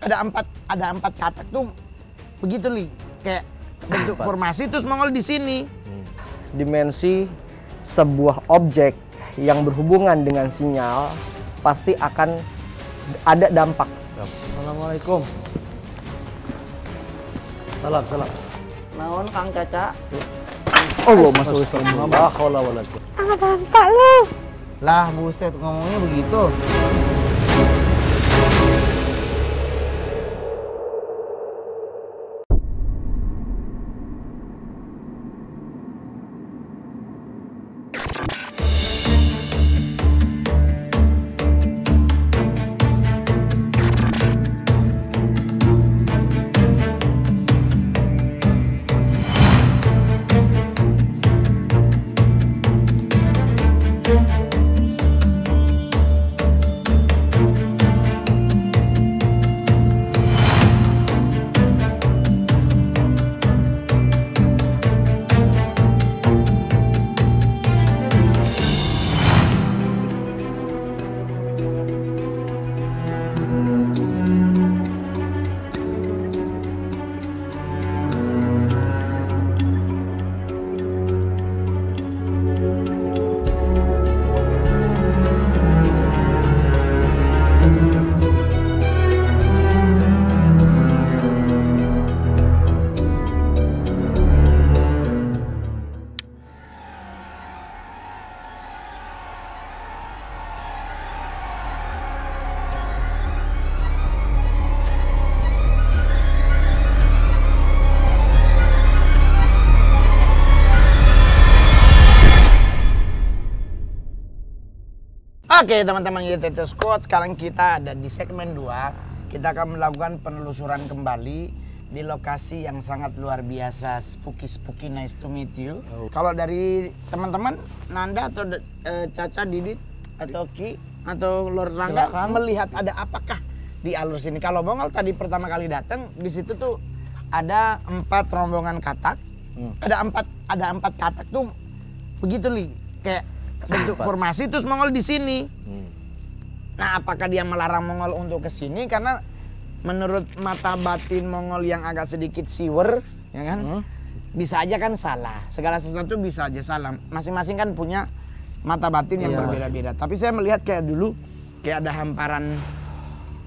Ada empat katak tuh begitu li, kayak bentuk formasi terus Mongol di sini. Dimensi sebuah objek yang berhubungan dengan sinyal pasti akan ada dampak. Assalamualaikum. Salam. Naon Kang Caca? Allah masuk Islam. La haula wala quwwata. Dampak lu. Lah buset ngomongnya begitu. Oke teman-teman YTT Squad, sekarang kita ada di segmen 2. Kita akan melakukan penelusuran kembali di lokasi yang sangat luar biasa, spooky, nice to meet you. Kalau dari teman-teman, Nanda atau Caca, Didit, atau Ki, atau Lord Rangga melihat ada apakah di alur sini? Kalau Mongol tadi pertama kali datang, di situ tuh ada 4 rombongan katak. Ada empat katak tuh begitu li, kayak bentuk formasi terus Mongol di sini. Nah, apakah dia melarang Mongol untuk ke sini karena menurut mata batin Mongol yang agak sedikit siwer, ya kan? Bisa aja kan salah. Segala sesuatu bisa aja salah. Masing-masing kan punya mata batin yang berbeda-beda. Tapi saya melihat kayak dulu kayak ada hamparan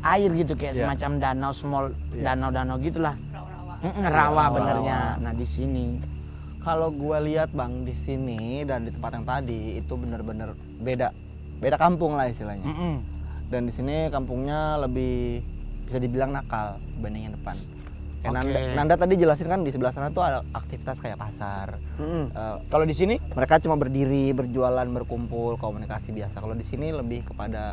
air gitu, kayak semacam danau, small danau-danau gitulah. Rawa benernya. Nah, di sini. Kalau gua lihat Bang di sini dan di tempat yang tadi itu bener-bener beda kampung lah istilahnya. Dan di sini kampungnya lebih bisa dibilang nakal dibandingin depan. Kayak Nanda tadi jelasin kan di sebelah sana tuh ada aktivitas kayak pasar. Kalau di sini mereka cuma berdiri, berjualan, berkumpul, komunikasi biasa. Kalau di sini lebih kepada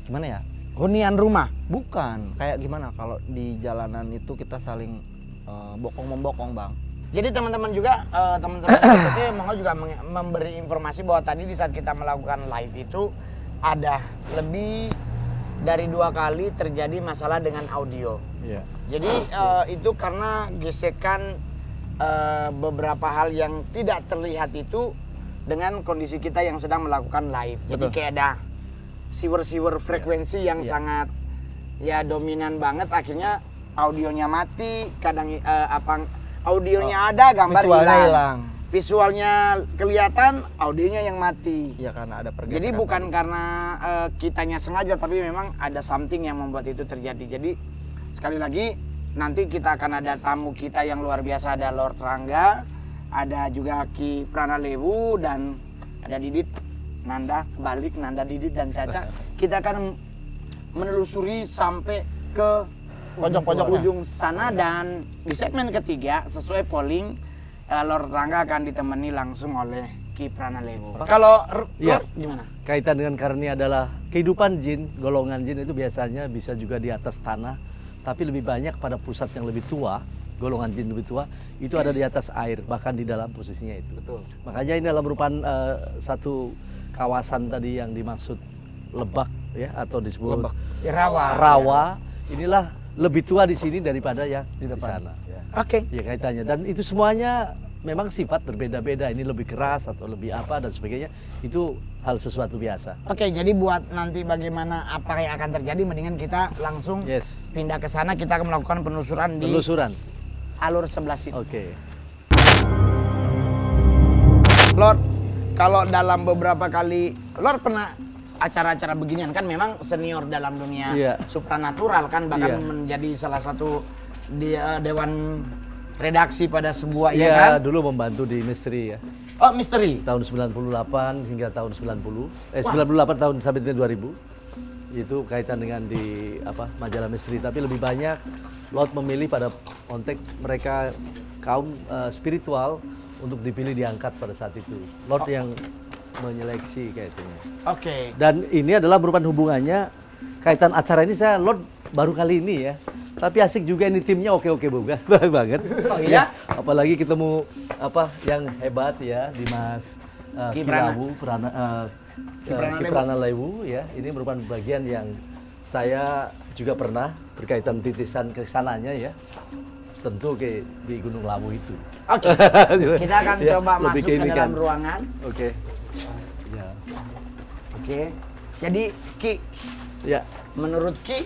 gimana ya? hunian rumah. Bukan, kayak gimana kalau di jalanan itu kita saling bokong-membokong Bang. Jadi teman-teman juga, teman-teman YTT Mongol juga memberi informasi bahwa tadi di saat kita melakukan live itu ada lebih dari 2 kali terjadi masalah dengan audio. Jadi itu karena gesekan beberapa hal yang tidak terlihat itu dengan kondisi kita yang sedang melakukan live. Jadi kayak ada siwer-siwer frekuensi yang sangat dominan banget, akhirnya audionya mati, kadang audionya ada, gambar hilang. Visualnya kelihatan, audionya yang mati. Ya karena ada pergeseran. Jadi bukan karena kitanya sengaja, tapi memang ada something yang membuat itu terjadi. Jadi sekali lagi nanti kita akan ada tamu kita yang luar biasa, ada Lord Rangga, ada juga Ki Pranalewu, dan ada Didit, Nanda, kebalik Nanda, Didit, dan Caca. Kita akan menelusuri sampai ke pojok-pojok ujung sana, dan di segmen ketiga sesuai polling Lord Rangga akan ditemani langsung oleh Ki Pranalewu. Kalau Lord gimana? Kaitan dengan karena ini adalah kehidupan jin, golongan jin itu biasanya bisa juga di atas tanah, tapi lebih banyak pada pusat yang lebih tua, golongan jin lebih tua, itu ada di atas air, bahkan di dalam posisinya itu. Betul. Makanya ini adalah merupakan satu kawasan tadi yang dimaksud Lebak ya, atau disebut rawa. Inilah lebih tua di sini daripada yang di sana. Oke. Ya kaitannya, dan itu semuanya memang sifat berbeda-beda. Ini lebih keras atau lebih apa dan sebagainya. Itu hal sesuatu biasa. Oke, jadi buat nanti bagaimana apa yang akan terjadi, mendingan kita langsung pindah ke sana. Kita akan melakukan penelusuran di alur sebelah situ. Oke. Lord, kalau dalam beberapa kali Lord pernah acara-acara beginian kan memang senior dalam dunia supranatural kan, bahkan menjadi salah satu dewan redaksi pada sebuah ya kan? Dulu membantu di Misteri ya. Oh, Misteri. Tahun 98 hingga tahun 98 tahun sampai 2000. Itu kaitan dengan di majalah Misteri, tapi lebih banyak Lord memilih pada konteks mereka kaum spiritual untuk dipilih diangkat pada saat itu. Lord yang menyeleksi kayaknya. Oke. Dan ini adalah merupakan hubungannya kaitan acara ini saya Lord baru kali ini ya. Tapi asik juga ini timnya oke banget. Oh iya? Apalagi ketemu yang hebat ya, Dimas Kiprana Lewu ya. Ini merupakan bagian yang saya juga pernah berkaitan titisan ke sananya ya. Tentu di Gunung Lawu itu. Oke. Kita akan coba masuk ke dalam ruangan. Oke. Ya. Oke. Jadi Ki, menurut Ki,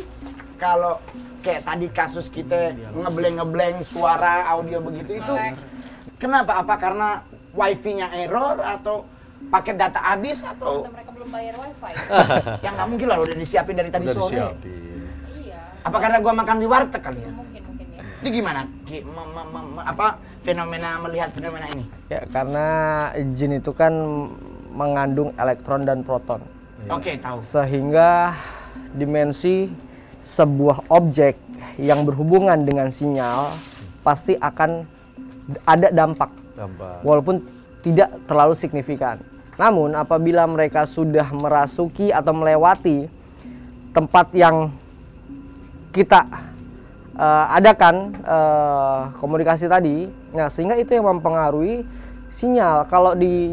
kalau kayak tadi kasus kita ngebleng suara audio begitu itu kenapa? Apa karena wifi-nya error atau paket data habis atau mereka belum bayar wifi? Yang nggak mungkin lah, udah disiapin dari tadi sore. Iya. Apa karena gua makan di warteg kali ya? Mungkin ya. Ini gimana Ki, fenomena melihat fenomena ini? Ya, karena jin itu kan mengandung elektron dan proton. Oke, tahu. Sehingga dimensi sebuah objek yang berhubungan dengan sinyal pasti akan ada dampak. Walaupun tidak terlalu signifikan. Namun apabila mereka sudah merasuki atau melewati tempat yang kita adakan komunikasi tadi, nah sehingga itu yang mempengaruhi sinyal. Kalau di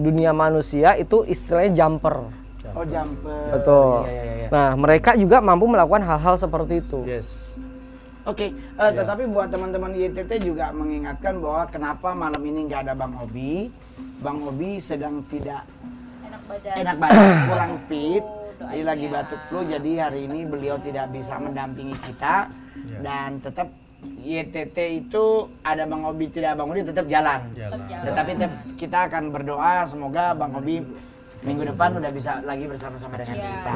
dunia manusia itu istilahnya jumper. Oh, jumper. Betul. Iya. Nah, mereka juga mampu melakukan hal-hal seperti itu. Yes. Oke, tetapi buat teman-teman YTT juga mengingatkan bahwa kenapa malam ini nggak ada Bang Obi. Bang Obi sedang tidak enak badan, kurang fit. Dia lagi batuk flu, jadi hari ini beliau tidak bisa mendampingi kita. Dan tetap YTT itu ada Bang Obi, tidak Bang Obi tetap jalan. Tetapi kita akan berdoa semoga Bang Obi minggu depan udah bisa lagi bersama-sama dengan kita.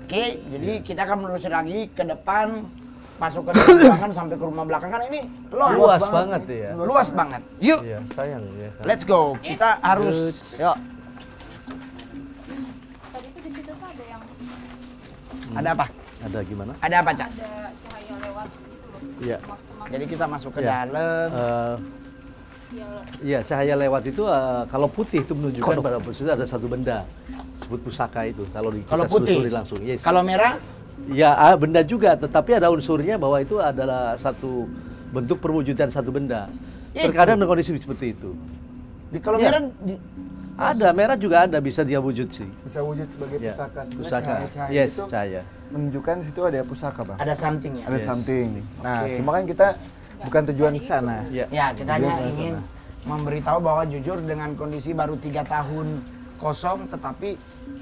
Oke, jadi kita akan menelusuri lagi ke depan, masuk ke ruangan sampai ke rumah belakang, kan ini luas banget ya. Luas banget. Yuk. Iya, sayang ya. Let's go. Kita harus yuk. Tadi tuh di situ tuh ada yang Ada apa? Ada gimana? Ada apa, Cak? ada cahaya lewat gitu loh. Iya. Jadi kita masuk ke dalam. Iya, cahaya lewat itu kalau putih itu menunjukkan pada posisi ada satu benda disebut pusaka itu. Kalau kita telusuri langsung. Yes. Kalau merah? Ya, benda juga, tetapi ada unsurnya bahwa itu adalah satu bentuk perwujudan satu benda. Terkadang dengan kondisi seperti itu. Kalau merah ada, merah juga ada, bisa dia wujud sih. Bisa wujud sebagai pusaka. Pusaka. Cahaya Yes, itu cahaya. menunjukkan di situ ada pusaka, Bang. ada something ya. Ada something. Nah, Oke. cuma kan kita bukan tujuan ke sana. Ya, kita hanya ingin memberitahu bahwa jujur dengan kondisi baru 3 tahun kosong, tetapi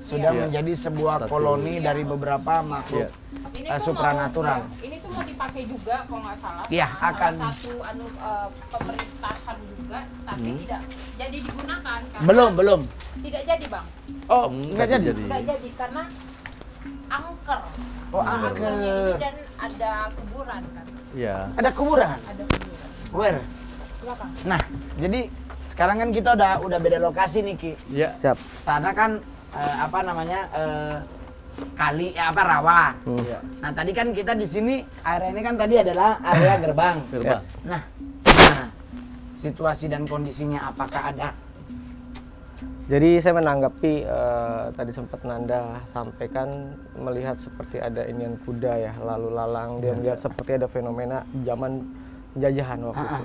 sudah menjadi sebuah koloni dari beberapa makhluk Ini tuh supranatural. ini tuh mau dipakai juga kalau nggak salah. Iya, sama akan. satu pemerintahan juga, tapi tidak jadi digunakan. Karena Belum. Tidak jadi, Bang. Oh, nggak jadi. Nggak jadi karena angker. Oh, Angkernya ini angker. dan ada kuburan kan. Iya. Ada kuburan. Ada kuburan. Where? Belakang. Nah, jadi sekarang kan kita udah beda lokasi nih, Ki. Iya. Siap. Sana kan kali rawa. Iya. Nah, tadi kan kita di sini area ini kan tadi adalah area gerbang. Gerbang. Nah, gimana situasi dan kondisinya, apakah ada? Jadi saya menanggapi tadi sempat Nanda sampaikan melihat seperti ada inian kuda ya lalu lalang, dia melihat seperti ada fenomena zaman penjajahan waktu itu.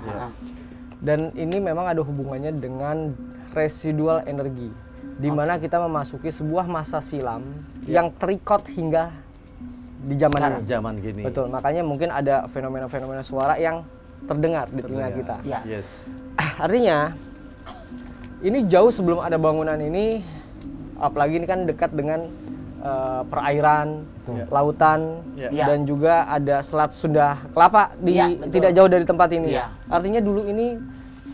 Dan ini memang ada hubungannya dengan residual energi, di mana kita memasuki sebuah masa silam yang terikot hingga di zaman ini. Zaman gini. Betul, makanya mungkin ada fenomena-fenomena suara yang terdengar di telinga kita. Ya. Yes. Artinya ini jauh sebelum ada bangunan ini, apalagi ini kan dekat dengan perairan, lautan, Ya. dan juga ada Selat Sunda Kelapa di Ya, betul. tidak jauh dari tempat ini. Ya. Artinya dulu ini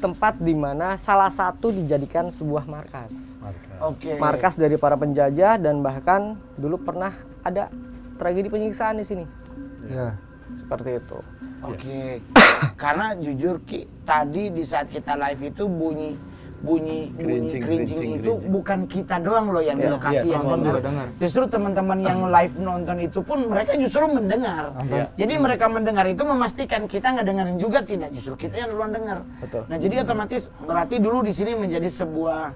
tempat di mana salah satu dijadikan sebuah markas. Oke. Markas dari para penjajah, dan bahkan dulu pernah ada tragedi penyiksaan di sini. Ya. Seperti itu. Oke. Karena jujur Ki, tadi di saat kita live itu bunyi kerincing itu bukan kita doang loh yang di lokasi yang dengar. Justru teman-teman yang live nonton itu pun mereka justru mendengar. Jadi mereka mendengar itu memastikan kita nggak dengerin juga, tidak, justru kita yang duluan dengar. Nah jadi otomatis berarti dulu di sini menjadi sebuah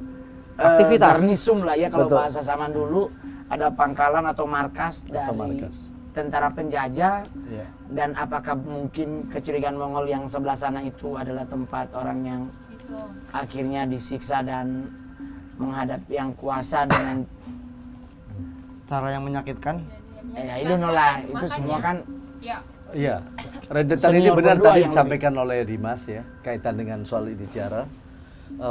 Aktivitas. garnisum lah ya kalau Betul. bahasa zaman dulu, ada pangkalan atau markas dari tentara penjajah. Dan apakah mungkin kecurigaan Mongol yang sebelah sana itu adalah tempat orang yang akhirnya disiksa dan menghadap yang kuasa dengan Cara yang menyakitkan. itu nolah itu semua kan Ya, Iya, rentetan ini Senior benar berdua tadi yang disampaikan oleh Dimas ya, kaitan dengan soal ini sejarah.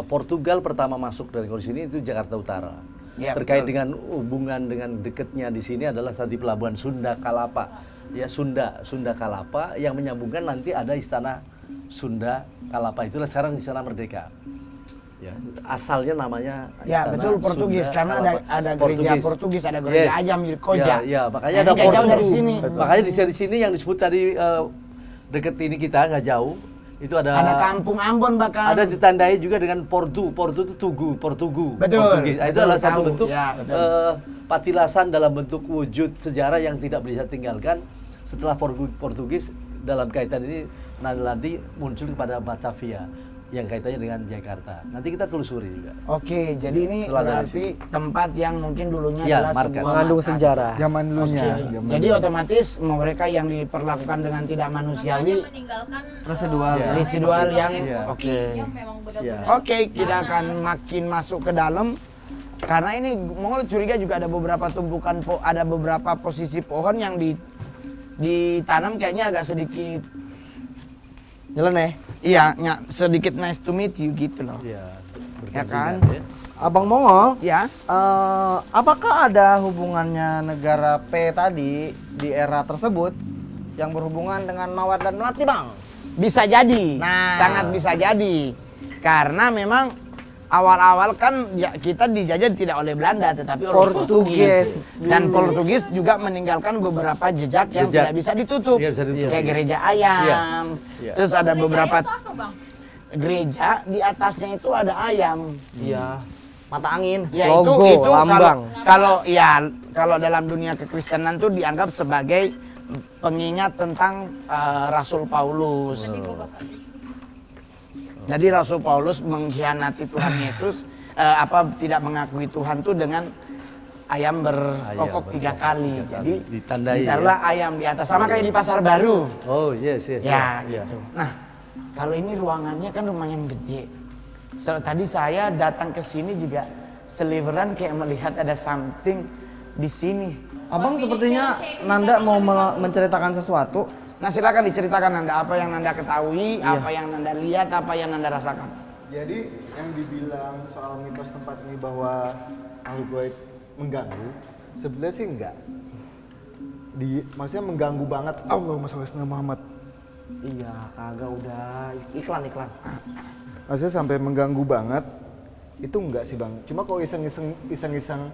Portugal pertama masuk dari sini itu Jakarta Utara. Ya, Terkait betul. dengan hubungan dengan dekatnya di sini adalah saat di pelabuhan Sunda Kalapa. Ya, Sunda Kalapa yang menyambungkan nanti ada istana Sunda Kalapa, itulah sekarang Istana Merdeka. Ya, asalnya namanya ya Istana betul Portugis Sunda karena Kalapa. ada gereja Portugis, ada gereja Yes. Ajam di Koja. Ya, makanya Nah, ada ini nggak jauh Portu. dari sini. Makanya di sini yang disebut tadi deket ini kita nggak jauh. Itu ada Kampung Ambon bahkan. ada ditandai juga dengan Portu. Portu itu Tugu, Portugu. Betul, Portugis. Nah, itu betul, adalah satu tahu. bentuk Ya, betul. patilasan dalam bentuk wujud sejarah yang tidak bisa tinggalkan setelah Portugis dalam kaitan ini nanti muncul kepada Batavia yang kaitannya dengan Jakarta. Nanti kita telusuri juga. Oke, jadi ini Setelah dari berarti tempat yang mungkin dulunya Ya, adalah markas. sebuah Mengandung markas. sejarah. Zaman dulunya. Oke. Jadi otomatis mereka yang diperlakukan dengan tidak manusiawi, meninggalkan Residual. residual yang Iya. oke. yang memang benar-benar Oke, kita akan makin masuk ke dalam karena ini Mongol curiga juga ada beberapa tumpukan ada beberapa posisi pohon yang ditanam kayaknya agak sedikit Nyeleneh. iya, sedikit nice to meet you gitu loh. Iya. Ya kan? berdampingan, ya. Abang Mongol, Ya. apakah ada hubungannya negara P tadi di era tersebut yang berhubungan dengan Mawar dan Melati, Bang? Bisa jadi. Nah. Sangat bisa jadi. Karena memang awal-awal kan ya, kita dijajah tidak oleh Belanda tetapi oleh Portugis. Dan Portugis juga meninggalkan beberapa jejak yang Jejak. tidak bisa ditutup. Iya, bisa ditutup. Kayak gereja ayam. Iya. Terus ada beberapa itu apa, Bang? gereja di atasnya itu ada ayam. Iya. Mata angin. Ya Logo, itu lambang. kalau dalam dunia kekristenan tuh dianggap sebagai pengingat tentang Rasul Paulus. Jadi Rasul Paulus mengkhianati Tuhan Yesus, tidak mengakui Tuhan tuh dengan ayam berkokok Ayam 3 kali. berkokok 3 Jadi kali. Ditandai, ditaruhlah ayam di atas, sama kayak di Pasar Baru. Oh, yes. Ya, Iya. gitu. Nah, kalau ini ruangannya kan lumayan gede. Tadi saya datang ke sini juga seliveran kayak melihat ada something di sini. Abang sepertinya Nanda mau menceritakan sesuatu. Nah, silakan diceritakan Nanda apa yang Nanda ketahui, apa yang Nanda lihat, apa yang Nanda rasakan. Jadi yang dibilang soal mitos tempat ini bahwa makhluk gaib mengganggu, sebenarnya sih enggak. Maksudnya mengganggu banget. Allahumma sholli ala Muhammad. Iya, kagak udah iklan. Maksudnya sampai mengganggu banget itu enggak sih Bang. Cuma kalau iseng-iseng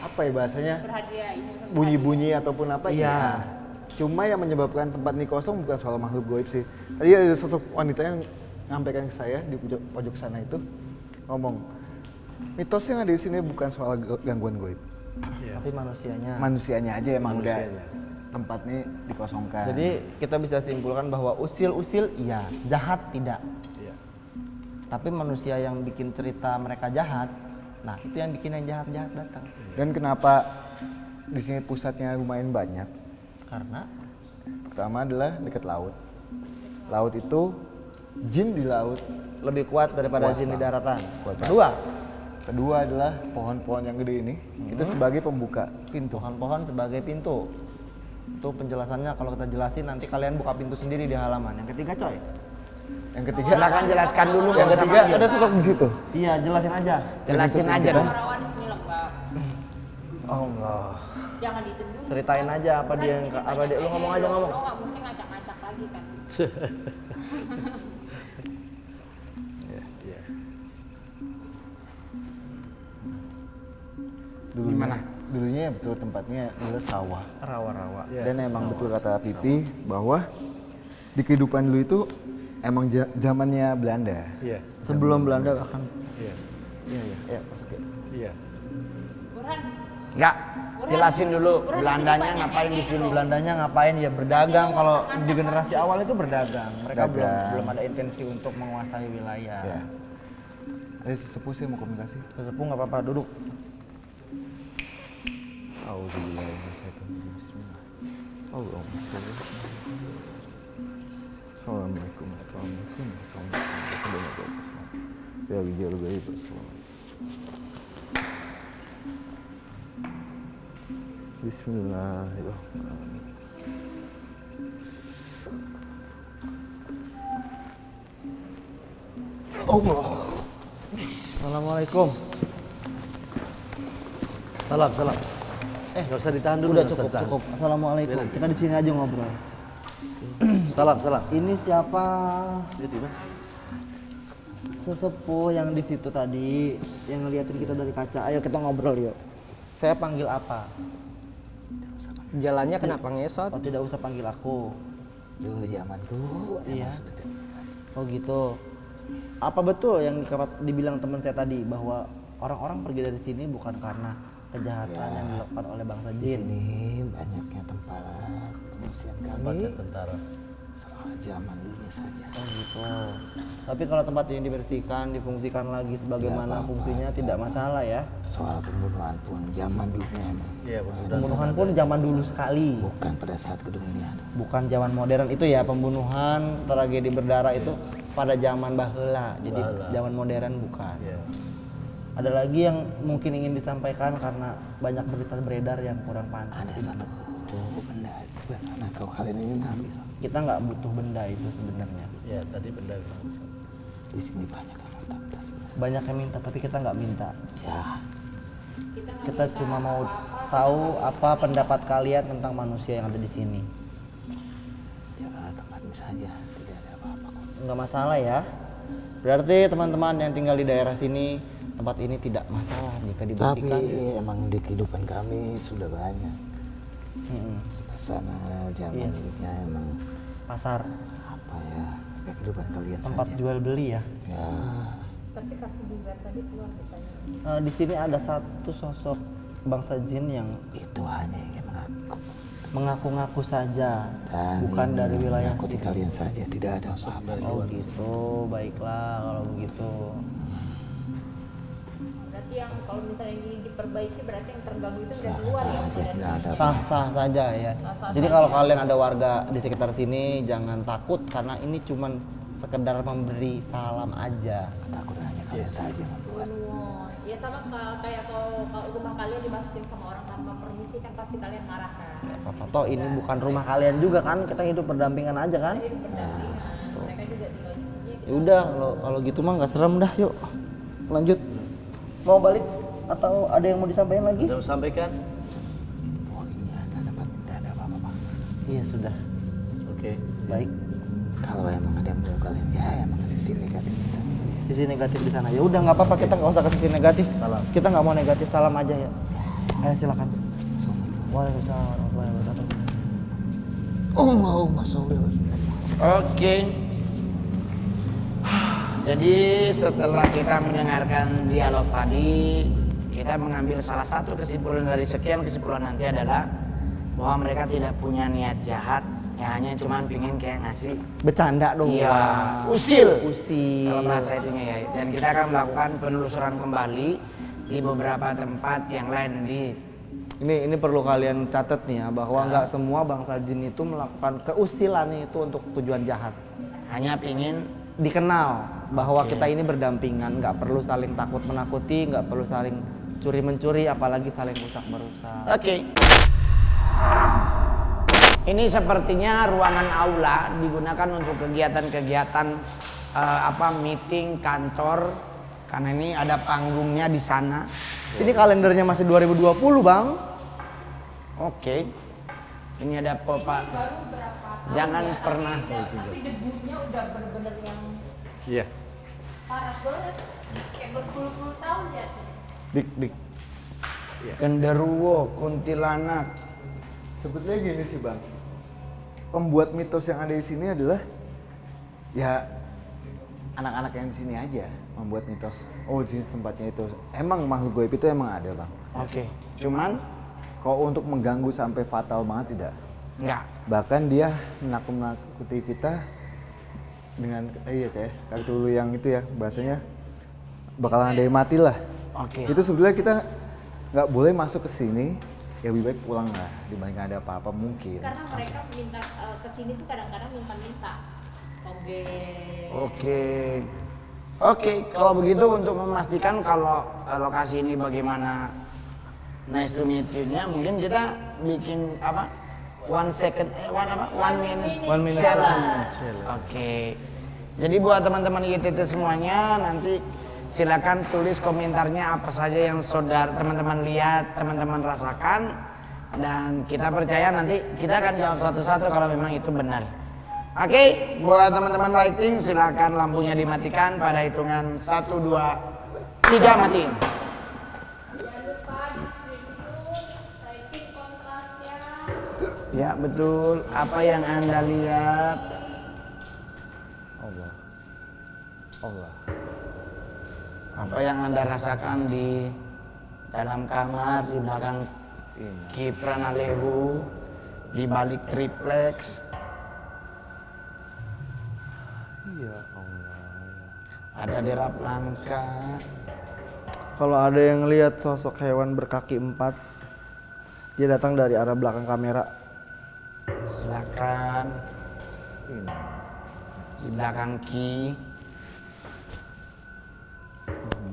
apa ya bahasanya? Berhadiah ini. Bunyi-bunyi ataupun apa Iya. ya. Cuma yang menyebabkan tempat ini kosong bukan soal makhluk gaib sih. Tadi ada sosok wanita yang nyampaikan ke saya di pojok sana itu ngomong, mitos yang ada di sini bukan soal gangguan gaib. Tapi manusianya. Manusianya aja emang udah Manusianya. tempat ini dikosongkan. Jadi kita bisa simpulkan bahwa usil-usil iya, jahat tidak. Iya. Tapi manusia yang bikin cerita mereka jahat, nah itu yang bikin yang jahat-jahat datang. Dan kenapa di sini pusatnya lumayan banyak? Karena Pertama adalah dekat laut. Laut itu jin di laut. lebih kuat daripada Kuat jin di banget. daratan. Kuat Kedua, adalah pohon-pohon yang gede ini itu sebagai pembuka pintu. pohon-pohon sebagai pintu. Itu penjelasannya kalau kita jelasin nanti kalian buka pintu sendiri di halaman. Yang ketiga, coy. Yang ketiga, Silakan jelaskan dulu. yang nggak usah ketiga manggil. ada sosok di situ. Iya, jelasin aja. Jelasin aja dong. Rawan di sini lengkap. Allah. Jangan ditunduk. Ceritain aja apa dia yang apa dia lu ngomong aja ngomong. Lo nggak mungkin ngacak-ngacak lagi kan. Gimana? Dulunya betul tempatnya dulu sawah. Rawa-rawa. Dan emang betul kata Pipi bahwa di kehidupan dulu itu emang zamannya Belanda. Iya. Sebelum Belanda bahkan. Iya. Ya, masuk ya. Iya. Burhan, Enggak. Jelasin dulu Belandanya ngapain di sini. Belandanya ngapain ya berdagang. Kalau di generasi awal itu berdagang. Mereka Dagang. belum ada intensi untuk menguasai wilayah. Ya. Ada sesepuh sih mau komunikasi. Sesepuh nggak apa-apa duduk. Assalamualaikum warahmatullahi wabarakatuh. Ya, bijar gaib. Bismillahirrahmanirrahim. Allah. Assalamualaikum. Salam. Nggak usah ditahan dulu. Udah nggak usah cukup, ditahan. cukup. Assalamualaikum. Kita di sini aja ngobrol. Salam. Ini siapa? Dia di mana? Sesepuh yang di situ tadi yang ngeliatin kita dari kaca. Ayo kita ngobrol yuk. Saya panggil apa? Jalannya kenapa ngesot? Oh, tidak usah panggil aku. Dulu zamanku. Iya. Oh gitu. Apa betul yang dibilang teman saya tadi bahwa orang-orang pergi dari sini bukan karena kejahatan yang dilakukan oleh bangsa jin? Ini banyaknya tempat pengungsian Tempatnya tentara. soal zaman dulunya saja. Oh gitu. Tapi kalau tempat ini dibersihkan, difungsikan lagi sebagaimana fungsinya tidak masalah ya. Soal pembunuhan pun zaman dulunya emang. Iya, Pembunuhan pun zaman dulu sekali. Bukan pada saat kedunia. Bukan zaman modern itu ya, pembunuhan, tragedi berdarah itu pada zaman baheula. Jadi zaman modern bukan. Iya. Ada lagi yang mungkin ingin disampaikan karena banyak berita beredar yang kurang pantas. Ada satu benda di sebelah sana kalian ingin ambil. Kita nggak butuh benda itu sebenarnya. Ya, tadi benda Di sini banyak yang minta. Banyak yang minta tapi kita nggak minta. Ya, Kita cuma mau tahu apa pendapat kalian tentang manusia yang ada di sini. jaga tempatnya saja. Tidak ada apa-apa kok. Nggak masalah ya. Berarti teman-teman yang tinggal di daerah sini, tempat ini tidak masalah jika Tapi dibersihkan. emang di kehidupan kami sudah banyak. Mm-mm. Sana zamannya emang Pasar, apa ya kehidupan kalian tempat saja. jual beli ya. Ya, tapi kaki bibir tadi keluar katanya. Di sini ada satu sosok bangsa jin yang itu hanya ingin mengaku. mengaku-ngaku saja, Dan bukan ingin dari wilayah mengakuti sini. kalian saja, tidak ada apa-apa. Oh gitu, baiklah kalau begitu. Berarti yang kalau misalnya ini diperbaiki berarti yang terganggu itu dari luar ya, bukan dari Tidak ada. Sah-sah saja ya. Jadi kalau kalian ada warga di sekitar sini jangan takut karena ini cuman sekedar memberi salam aja. Takut hanya kalian saja yang membuat. Ya sama kayak kalau rumah kalian dimasukin sama orang tanpa permisi kan pasti kalian marah kan. Apa toh ini bukan rumah kalian juga kan, kita hidup berdampingan aja kan. Mereka juga tinggal di sini. Ya udah kalau gitu mah nggak serem dah, yuk lanjut. Mau balik atau ada yang mau disampaikan lagi? Sudah sampaikan? Pokoknya tidak ada apa-apa. Iya sudah, Oke. baik. Kalau emang ada yang menurut kalian, ya emang sisi negatif di sana saja. Sisi negatif di sana. Ya udah nggak apa-apa, kita nggak usah ke sisi negatif. Salam. Kita nggak mau negatif, salam aja ya. Ayo silakan. Assalamualaikum. Waalaikumsalam warahmatullahi wabarakatuh. Allahumma sholli wa sallim. Oke. Jadi setelah kita mendengarkan dialog tadi, kita mengambil salah satu kesimpulan dari sekian kesimpulan nanti adalah bahwa mereka tidak punya niat jahat, ya hanya cuma pingin kayak ngasih Bercanda dong. iya usil Usil. kalau bahasa itunya ya. Dan kita akan melakukan penelusuran kembali di beberapa tempat yang lain di Ini perlu kalian catat nih ya bahwa nggak semua bangsa jin itu melakukan keusilan itu untuk tujuan jahat. hanya pingin Dikenal bahwa kita ini berdampingan, nggak perlu saling takut menakuti, nggak perlu saling curi mencuri, apalagi saling rusak merusak. oke. Ini sepertinya ruangan aula digunakan untuk kegiatan-kegiatan meeting kantor, karena ini ada panggungnya di sana. Ini kalendernya masih 2020, Bang. Oke. Ini ada Pak. Jangan pernah. Tapi debunya udah bener-bener yang Iya. parah banget. Kayak berpuluh-puluh tahun ya. Dik. Genderuwo, kuntilanak. Sebetulnya gini sih Bang, pembuat mitos yang ada di sini adalah ya anak-anak yang di sini aja membuat mitos. Oh di sini tempatnya itu. Emang makhluk gaib itu emang ada Bang. Oke. Cuman Kalau untuk mengganggu sampai fatal banget tidak. enggak. Bahkan dia menakut-nakuti kita dengan kartu dulu yang itu ya bahasanya bakalan ada yang mati lah. Oke. Itu sebenarnya kita nggak boleh masuk ke sini. Ya lebih baik pulang lah dibanding ada apa-apa mungkin. Karena mereka minta kesini tuh kadang-kadang minta-minta. Oke, kalau begitu untuk memastikan kalau lokasi ini bagaimana nice to meet you-nya, mungkin kita bikin one minute challenge. Oke. Jadi buat teman-teman YTT semuanya, nanti silakan tulis komentarnya apa saja yang teman-teman lihat, teman-teman rasakan, dan kita percaya nanti kita akan jawab satu-satu kalau memang itu benar. Oke, buat teman-teman lighting silakan lampunya dimatikan pada hitungan 1, 2, 3 matiin. Jangan lupa di screenshot, lighting kontrasnya. Ya betul, apa yang Anda lihat? Allah. Apa yang Anda rasakan di dalam kamar, di belakang Ki Pranalewu, di balik triplex? Ya Allah. Ada derap langka. Kalau ada yang lihat sosok hewan berkaki 4, dia datang dari arah belakang kamera. Silakan. Di belakang Ki.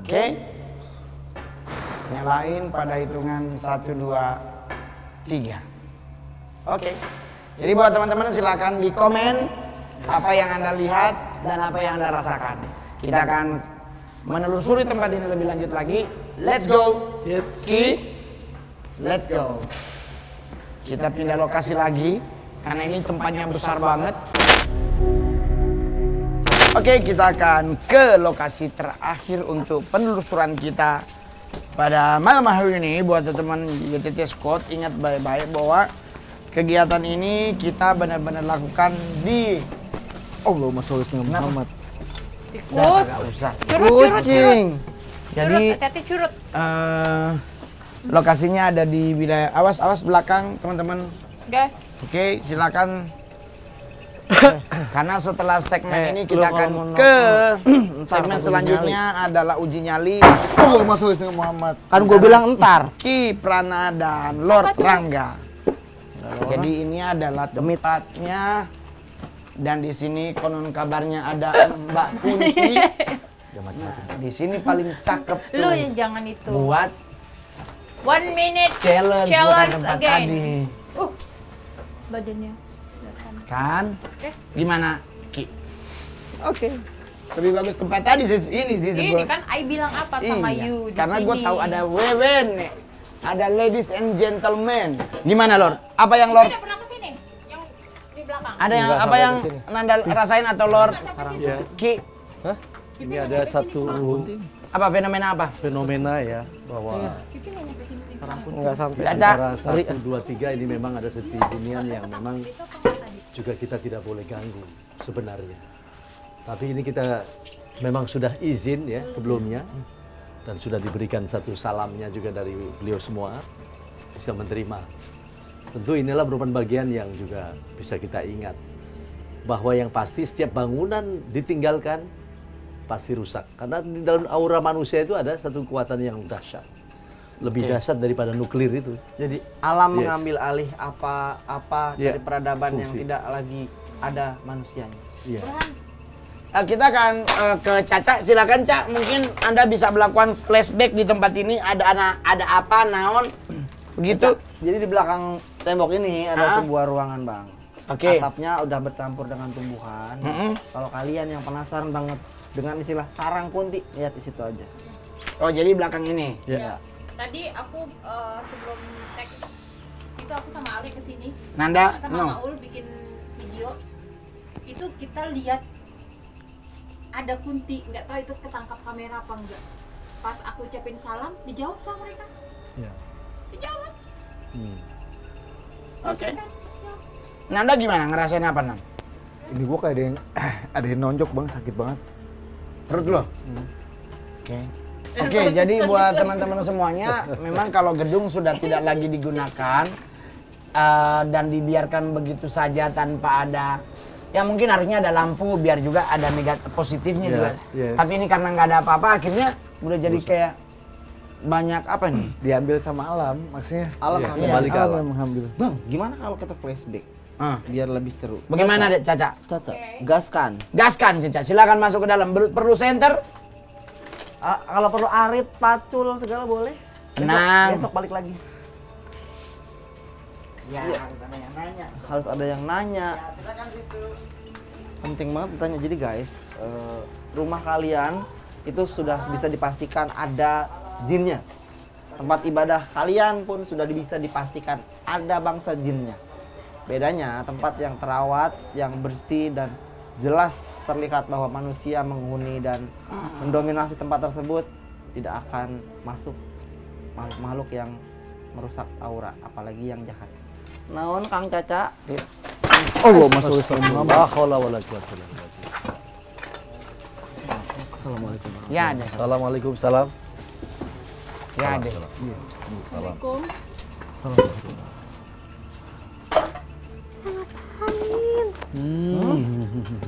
Oke. Nyalain pada hitungan 1, 2, 3. Oke. Jadi buat teman-teman silakan di komen apa yang Anda lihat dan apa yang Anda rasakan. Kita akan menelusuri tempat ini lebih lanjut lagi. Let's go. Ki. Let's go. Kita pindah lokasi lagi karena ini tempatnya besar banget. Oke, kita akan ke lokasi terakhir untuk penelusuran kita pada malam hari ini. Buat teman-teman YTT Squad, ingat baik-baik bahwa kegiatan ini kita benar-benar lakukan di Allahumma sholli ala Muhammad. Tikus. Nggak usah. Curut. Jadi Hati-hati curut. lokasinya ada di wilayah awas belakang teman-teman. Gas. Oke, silakan. Karena setelah segmen ini kita akan ke segmen selanjutnya adalah uji nyali Allahumma sholli ala Muhammad. Kan gue bilang entar. Ki Prana dan Lord Rangga. Jadi ini adalah tempatnya, dan di sini konon kabarnya ada Mbak Kunti. Di sini paling cakep tuh. Lu yang jangan itu. Buat 1 minute challenge bukan tempat again. tadi. Badannya. Kan? Oke. Gimana, Ki? Oke. Lebih bagus tempat tadi ini sih Ini kan I bilang apa sama Iya, you di karena gue sini. tahu ada wewen nih. Ada ladies and gentlemen. Gimana, Lord? Apa yang Lord? Udah pernah kesini? Yang di belakang? Ada yang apa yang Nanda rasain atau Lord? Ya. Ki, Ini ada satu apa fenomena apa? fenomena ya bahwa Nggak sampai. Caca. antara 1, 2, 3 ini memang ada hunian yang memang juga kita tidak boleh ganggu sebenarnya. Tapi ini kita memang sudah izin ya sebelumnya dan sudah diberikan satu salamnya juga dari beliau semua bisa menerima. Tentu inilah merupakan bagian yang juga bisa kita ingat bahwa yang pasti setiap bangunan ditinggalkan pasti rusak karena di dalam aura manusia itu ada satu kekuatan yang dahsyat. Lebih dahsyat daripada nuklir itu. Jadi alam Yes. mengambil alih apa-apa Ya, dari peradaban yang fungsi. tidak lagi ada manusianya. Iya. Kita akan ke Caca. Silakan, Cak. Mungkin Anda bisa melakukan flashback di tempat ini. Ada apa, naon? Begitu. Jadi di belakang tembok ini ada sebuah ruangan bang. Oke. Atapnya udah bercampur dengan tumbuhan. Kalau kalian yang penasaran banget dengan istilah sarang kunti, lihat di situ aja. Oh, jadi belakang ini. Ya. Tadi aku sebelum tag itu aku sama Ali kesini. Nanda, Sama no. Maul bikin video. Itu kita lihat ada kunti, nggak tahu itu ketangkap kamera apa enggak. Pas aku ucapin salam, dijawab sama mereka. Ya. Dijawab. Oke. Nanda gimana? Ngerasain apa, Nan? Ini gua kayak ada yang nonjok bang, sakit banget. Perut lo? Oke. Oke, jadi buat teman-teman semuanya, memang kalau gedung sudah tidak lagi digunakan dan dibiarkan begitu saja tanpa ada, ya mungkin harusnya ada lampu biar juga ada negatif positifnya juga. Tapi ini karena nggak ada apa-apa, akhirnya udah jadi kayak banyak apa nih? Diambil sama alam, maksudnya. Alam Iya, ambil. kembali ke alam. Alam mengambil. Bang, gimana kalau kita flashback? Biar lebih seru. Bagaimana deh, Caca? Caca, gaskan. Gaskan, Caca. Silakan masuk ke dalam. Perlu center? Kalau perlu arit, pacul, segala boleh. Tenang. Besok balik lagi. Ya, harus ada yang nanya. Harus ada yang nanya. Ya, silakan situ. Penting banget ditanya. Jadi guys, rumah kalian itu sudah bisa dipastikan ada jinnya. Tempat ibadah kalian pun sudah bisa dipastikan ada bangsa jinnya. Bedanya tempat yang terawat, yang bersih dan jelas terlihat bahwa manusia menghuni dan mendominasi tempat tersebut, tidak akan masuk makhluk-makhluk yang merusak aura, apalagi yang jahat. Naon Kang Caca? Allah masuk Islam. La haula wala quwata illa billah. Assalamualaikum. Ya, ada. Assalamualaikum, salam. Ya, ada. Assalamualaikum.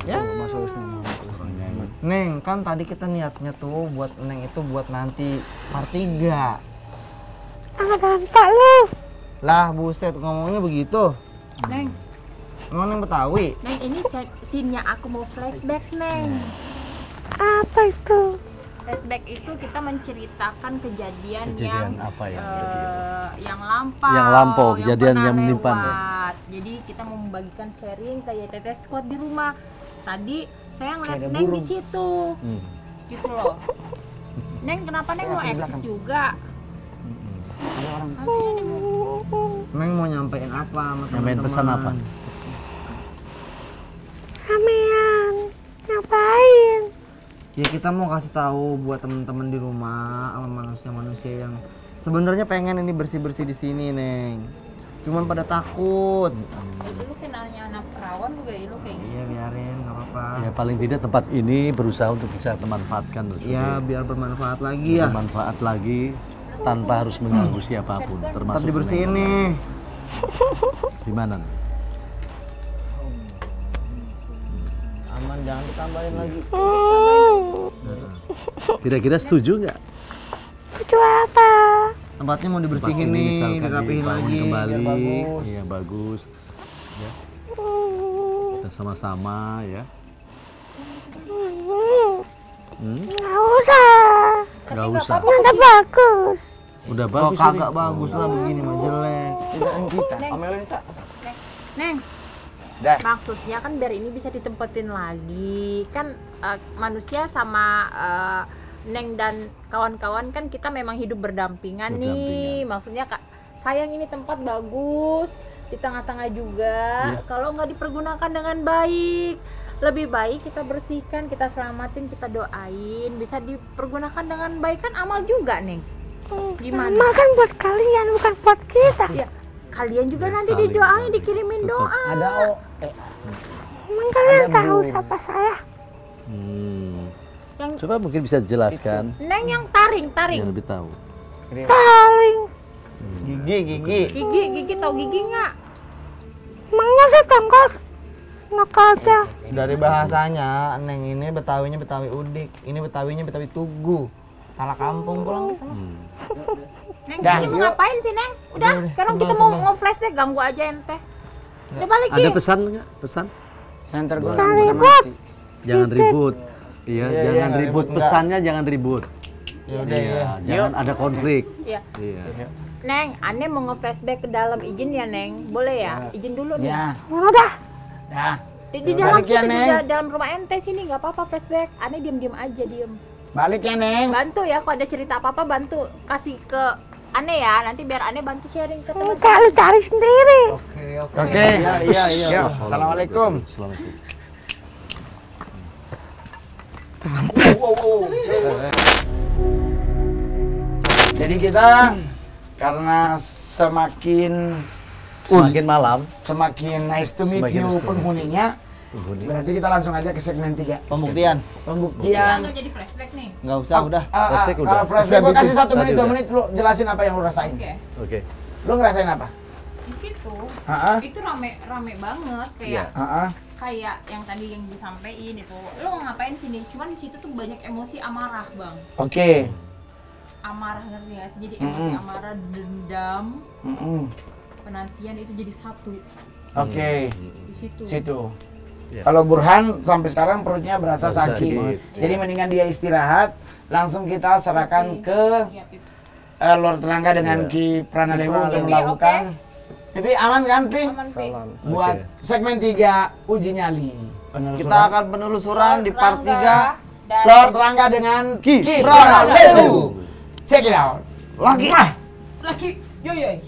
Ya, masuk Islam. Neng, kan tadi kita niatnya tuh buat Neng itu buat nanti part 3. Dampak lu. Lah buset ngomongnya begitu. Neng, Emang Neng Betawi? Neng ini scene-nya aku mau flashback, Neng. Apa itu? Flashback itu kita menceritakan kejadian Kejadian yang apa ya? yang lampau. Yang lampau, kejadian pernah yang menimpa, Neng. lewat. Jadi kita mau membagikan sharing kayak Teteh Squad di rumah. Tadi saya ngeliat Neng di situ. Gitu loh. Neng, kenapa Neng mau eksis juga? Neng mau nyampein apa sama Nyampein teman-teman? pesan apa? Ramean. Ngapain? Ya kita mau kasih tahu buat teman-teman di rumah sama manusia-manusia yang sebenarnya pengen ini bersih-bersih di sini, Neng. Cuman pada takut. Lu kenalnya anak perawan juga ya lu kayak gitu. Iya biarin, nggak apa-apa. Ya paling tidak tempat ini berusaha untuk bisa dimanfaatkan. Ya biar bermanfaat lagi ya. Bermanfaat lagi tanpa harus mengganggu siapapun, Tetap termasuk dibersihin Neng. nih. Di mana? Aman, jangan ditambahin lagi. Kira-kira setuju nggak? Itu apa? Tempatnya mau Tempat dibersihin ini nih, misalkan dirapihin dibangun lagi kembali, biar bagus. iya bagus. Ya. Kita sama-sama ya. Nggak usah. Nggak usah. Udah bagus. Udah Oh bagus kagak ini. bagus lah begini mah jelek. Tindakan kita. Omelin, Cak. Neng, Dah. maksudnya kan biar ini bisa ditempatin lagi. Kan manusia sama Neng dan kawan-kawan kan kita memang hidup berdampingan nih. Maksudnya Kak, sayang ini tempat bagus di tengah-tengah juga. Kalau nggak dipergunakan dengan baik, lebih baik kita bersihkan, kita selamatin, kita doain. Bisa dipergunakan dengan baik kan amal juga, Neng. Gimana? Makan buat kalian, bukan buat kita. Ya, kalian juga Ya, nanti saling didoain, kan. dikirimin Tetap. doa. Ada Emang kalian tahu siapa saya? Yang Coba mungkin bisa dijelaskan Neng yang taring. yang lebih tahu. Paling. Gigi. Gigi tahu gigi nggak? Emangnya saya tangkos? Enak aja. Dari bahasanya, Neng ini Betawinya Betawi Udik, ini Betawinya Betawi Tugu. Salah kampung pulang ke sana. Neng, Dah, ini mau yuk. ngapain sih Neng? Udah, sekarang kita mau flashback, ganggu aja ente. Coba lagi. Ada pesan nggak? Pesan? Center gue nggak bisa mati. Jangan ribut. Iya, Iya, jangan nggak ribut. ribut, Pesannya jangan ribut. Ya udah Iya, ya. jangan ada konflik. Iya. Iya. Neng, aneh mau nge-flashback ke dalam, izin ya Neng? Boleh ya? Izin dulu nih. Ya. Udah. Dah. Di dalam Balik ya, situ, di Neng. dalam rumah ente sini nggak apa-apa flashback. Aneh diem-diem aja, diem. Balik ya, Neng. Bantu ya, kalau ada cerita apa-apa bantu kasih ke Aneh ya. Nanti biar Aneh bantu sharing ke teman. Enggak, lu cari sendiri. Oke. Iya. Yuk, Assalamualaikum. Assalamualaikum. Jadi kita karena semakin Malam, semakin nice to meet Semakin you nice to meet. penghuninya, berarti kita langsung aja ke segmen 3. Pembuktian. Pembuktian. Nggak jadi flashback nih. Nggak usah, udah. Flashback udah. Kalau flashback gue kasih 1 menit, Tadi 2 udah. menit, lu jelasin apa yang lu rasain. Oke. Oke. Lu ngerasain apa? Di situ itu rame banget kayak Heeh. kayak yang tadi yang disampaikan itu. Lo ngapain sini? Cuman di situ tuh banyak emosi amarah, Bang. Oke. Amarah, ngerti nggak sih? Jadi emosi amarah, dendam, penantian itu jadi satu Oke. di situ. Situ. Ya. Kalau Burhan sampai sekarang perutnya berasa Berasa sakit. sakit. Jadi mendingan dia istirahat. Langsung kita serahkan ke Iya, Pip. Lord Terangga dengan Iya. Ki Pranalewu untuk Pipi, melakukan. Pipi aman kan, Pi? Aman, Pip. Buat segmen 3 uji nyali. Kita akan penelusuran di part 3. dan Lord Terangga dengan Ki Pranalewu. Check it out. Lagi. lagi yo yo.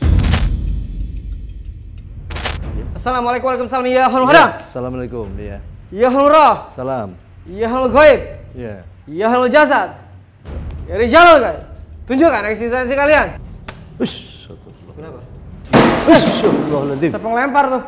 Assalamualaikum warahmatullahi wabarakatuh. Ya Hanurah. Assalamualaikum. Iya. Ya Hanurah. Salam. Ya Hanul Ghaib. Iya. Ya Hanul Jasad. Ya Rijalul kan. Tunjukkan eksistensi kalian. Ush. Kenapa? Astagfirullahaladzim. Siapa yang lempar tuh?